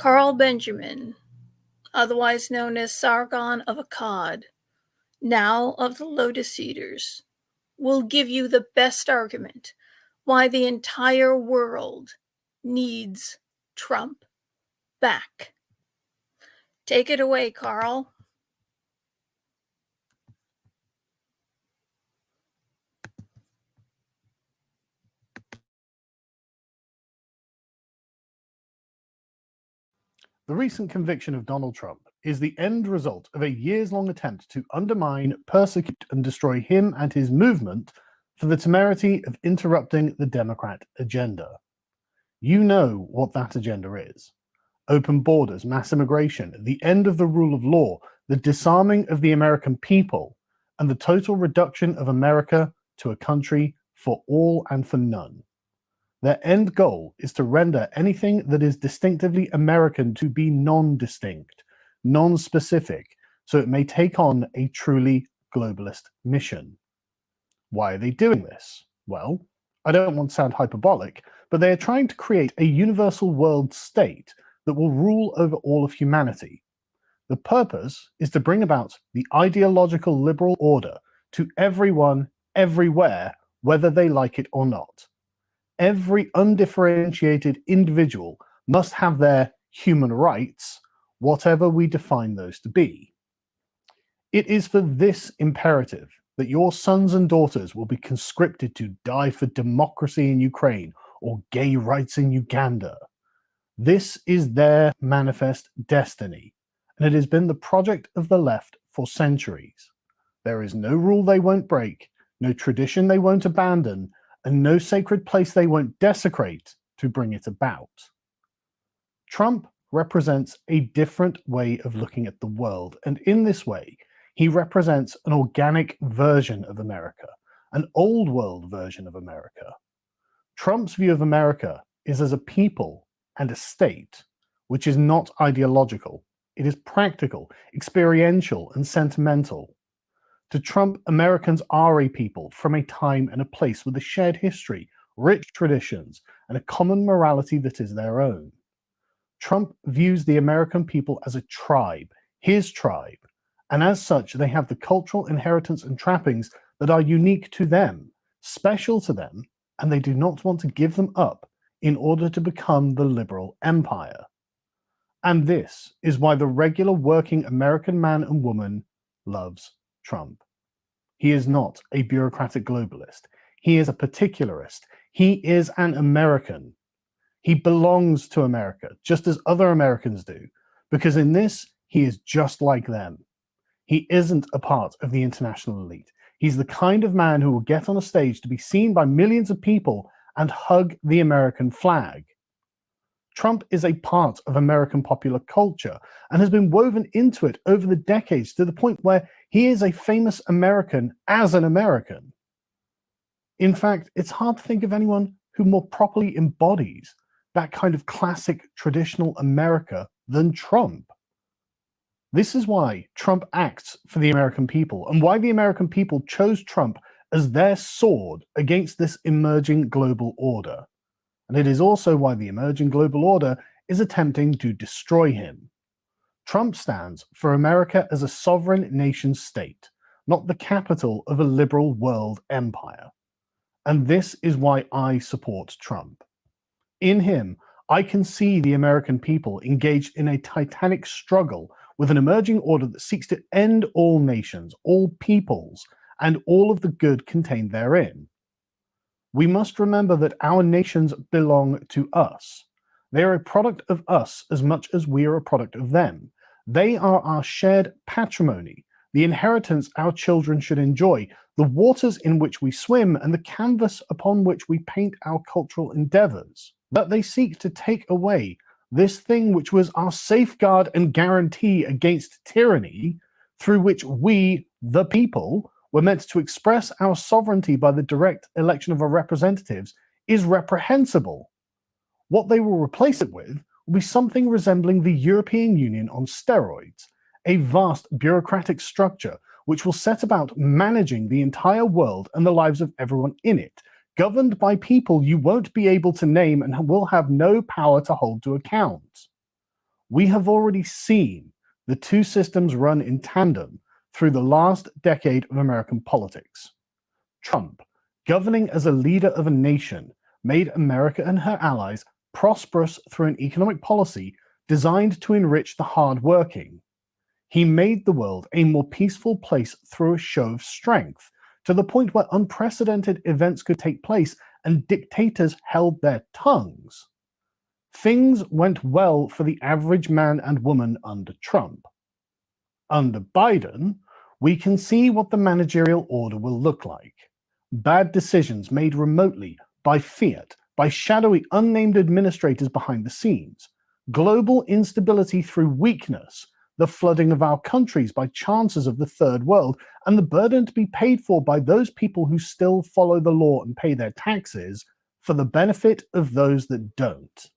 Carl Benjamin, otherwise known as Sargon of Akkad, now of the Lotus Eaters, will give you the best argument why the entire world needs Trump back. Take it away, Carl. The recent conviction of Donald Trump is the end result of a years-long attempt to undermine, persecute, and destroy him and his movement for the temerity of interrupting the Democrat agenda. You know what that agenda is. Open borders, mass immigration, the end of the rule of law, the disarming of the American people, and the total reduction of America to a country for all and for none. Their end goal is to render anything that is distinctively American to be non-distinct, non-specific, so it may take on a truly globalist mission. Why are they doing this? Well, I don't want to sound hyperbolic, but they are trying to create a universal world state that will rule over all of humanity. The purpose is to bring about the ideological liberal order to everyone, everywhere, whether they like it or not. Every undifferentiated individual must have their human rights, whatever we define those to be. It is for this imperative that your sons and daughters will be conscripted to die for democracy in Ukraine or gay rights in Uganda. This is their manifest destiny, and it has been the project of the left for centuries. There is no rule they won't break, no tradition they won't abandon, and no sacred place they won't desecrate to bring it about. Trump represents a different way of looking at the world, and in this way, he represents an organic version of America, an old world version of America. Trump's view of America is as a people and a state, which is not ideological. It is practical, experiential, and sentimental. To Trump, Americans are a people from a time and a place with a shared history, rich traditions, and a common morality that is their own. Trump views the American people as a tribe, his tribe, and as such they have the cultural inheritance and trappings that are unique to them, special to them, and they do not want to give them up in order to become the liberal empire. And this is why the regular working American man and woman loves Trump. He is not a bureaucratic globalist. He is a particularist. He is an American. He belongs to America, just as other Americans do, because in this, he is just like them. He isn't a part of the international elite. He's the kind of man who will get on a stage to be seen by millions of people and hug the American flag. Trump is a part of American popular culture and has been woven into it over the decades to the point where he is a famous American as an American. In fact, it's hard to think of anyone who more properly embodies that kind of classic traditional America than Trump. This is why Trump acts for the American people and why the American people chose Trump as their sword against this emerging global order. And it is also why the emerging global order is attempting to destroy him. Trump stands for America as a sovereign nation state, not the capital of a liberal world empire. And this is why I support Trump. In him, I can see the American people engaged in a titanic struggle with an emerging order that seeks to end all nations, all peoples, and all of the good contained therein. We must remember that our nations belong to us. They are a product of us as much as we are a product of them. They are our shared patrimony, the inheritance our children should enjoy, the waters in which we swim, and the canvas upon which we paint our cultural endeavors. But they seek to take away this thing which was our safeguard and guarantee against tyranny, through which we, the people, were meant to express our sovereignty by the direct election of our representatives, is reprehensible. What they will replace it with will be something resembling the European Union on steroids, a vast bureaucratic structure which will set about managing the entire world and the lives of everyone in it, governed by people you won't be able to name and will have no power to hold to account. We have already seen the two systems run in tandem through the last decade of American politics. Trump, governing as a leader of a nation, made America and her allies prosperous through an economic policy designed to enrich the hardworking. He made the world a more peaceful place through a show of strength, to the point where unprecedented events could take place and dictators held their tongues. Things went well for the average man and woman under Trump. Under Biden, we can see what the managerial order will look like. Bad decisions made remotely, by fiat, by shadowy unnamed administrators behind the scenes, global instability through weakness, the flooding of our countries by chances of the third world, and the burden to be paid for by those people who still follow the law and pay their taxes for the benefit of those that don't.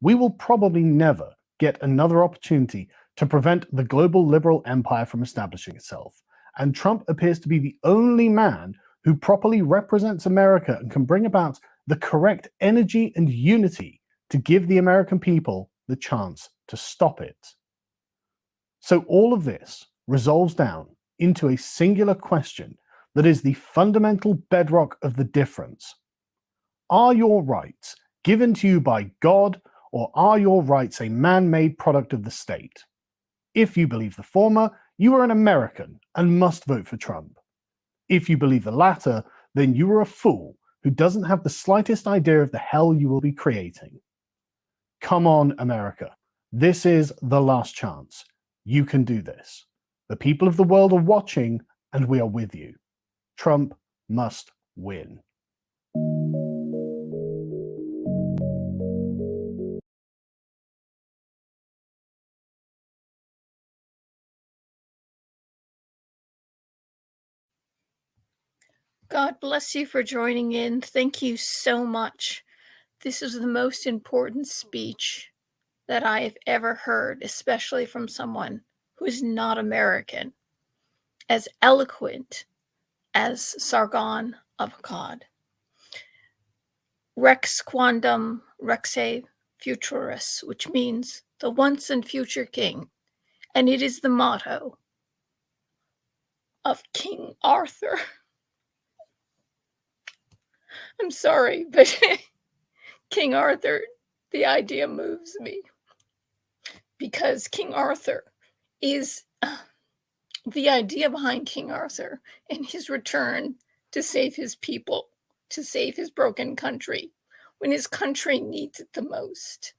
We will probably never get another opportunity to prevent the global liberal empire from establishing itself, and Trump appears to be the only man who properly represents America and can bring about the correct energy and unity to give the American people the chance to stop it. So all of this resolves down into a singular question that is the fundamental bedrock of the difference. Are your rights given to you by God, or are your rights a man-made product of the state? If you believe the former, you are an American and must vote for Trump. If you believe the latter, then you are a fool who doesn't have the slightest idea of the hell you will be creating. Come on, America. This is the last chance. You can do this. The people of the world are watching, and we are with you. Trump must win. God bless you for joining in. Thank you so much. This is the most important speech that I have ever heard, especially from someone who is not American, as eloquent as Sargon of Akkad. Rex Quondam, Rexque Futurus, which means the once and future king, and it is the motto of King Arthur. I'm sorry, but King Arthur, the idea moves me, because King Arthur is the idea behind King Arthur and his return to save his people, to save his broken country when his country needs it the most.